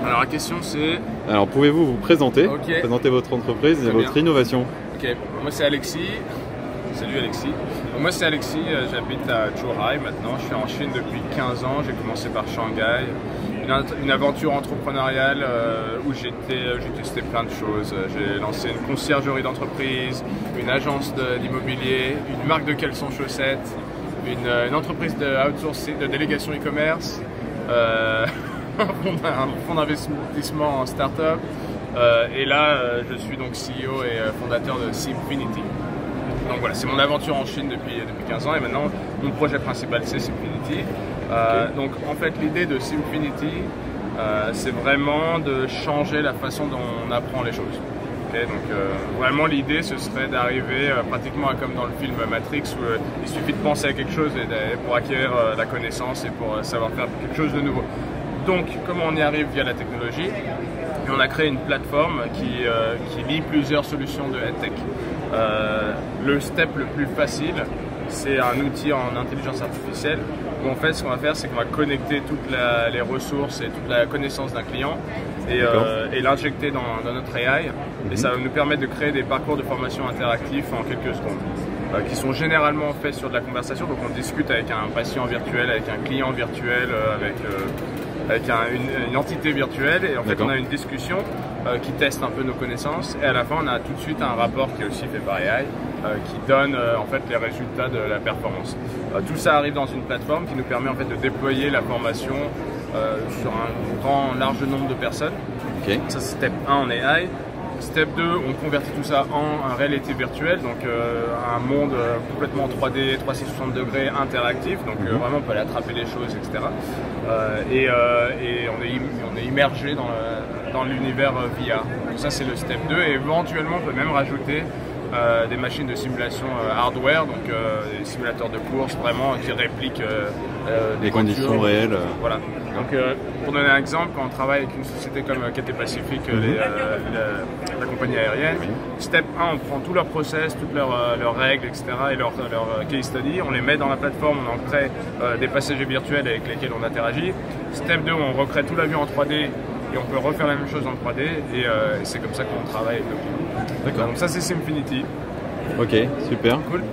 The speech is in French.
Alors la question c'est... Alors pouvez-vous vous présenter, Okay. présenter votre entreprise et Très votre bien. innovation? Ok, moi c'est Alexis. Salut Alexis. Moi c'est Alexis, j'habite à Zhuhai maintenant, je suis en Chine depuis 15 ans, j'ai commencé par Shanghai. Une aventure entrepreneuriale où j'ai testé plein de choses. J'ai lancé une conciergerie d'entreprise, une agence d'immobilier, une marque de caleçons chaussettes, une entreprise de outsourcing, de délégation e-commerce, un fonds d'investissement en start-up. Et là, je suis donc CEO et fondateur de Simfinity. Donc voilà, c'est mon aventure en Chine depuis 15 ans et maintenant mon projet principal c'est Simfinity. Donc en fait l'idée de Simfinity c'est vraiment de changer la façon dont on apprend les choses. Okay, donc vraiment l'idée ce serait d'arriver pratiquement comme dans le film Matrix où il suffit de penser à quelque chose pour acquérir la connaissance et pour savoir faire quelque chose de nouveau. Donc comment on y arrive via la technologie? Et on a créé une plateforme qui lie plusieurs solutions de EdTech. Le step le plus facile, c'est un outil en intelligence artificielle où en fait ce qu'on va faire c'est qu'on va connecter toutes les ressources et toute la connaissance d'un client et l'injecter dans notre AI et ça va nous permettre de créer des parcours de formation interactifs en quelques secondes qui sont généralement faits sur de la conversation. Donc on discute avec un patient virtuel, avec un client virtuel, avec une entité virtuelle et en fait on a une discussion qui teste un peu nos connaissances et à la fin on a tout de suite un rapport qui est aussi fait par AI qui donne en fait les résultats de la performance. Tout ça arrive dans une plateforme qui nous permet en fait de déployer la formation sur un large nombre de personnes. Okay. Ça c'est step 1 en AI. Step 2, on convertit tout ça en réalité virtuelle, donc un monde complètement 3D, 360 degrés interactif, donc vraiment on peut aller attraper les choses, etc. Et on est immergé dans l'univers VR. Donc ça c'est le step 2 et éventuellement on peut même rajouter des machines de simulation hardware, donc des simulateurs de course vraiment qui répliquent les conditions réelles. Voilà. Donc pour donner un exemple, quand on travaille avec une société comme Cathay Pacific, la compagnie aérienne, step 1, on prend tous leurs process, toutes leurs règles, etc. et leurs case study, on les met dans la plateforme, on en crée des passagers virtuels avec lesquels on interagit. Step 2, on recrée tout l'avion en 3D et on peut refaire la même chose en 3D et c'est comme ça qu'on travaille avec nos clients. D'accord. Donc ça c'est Simfinity. Ok, super. Cool.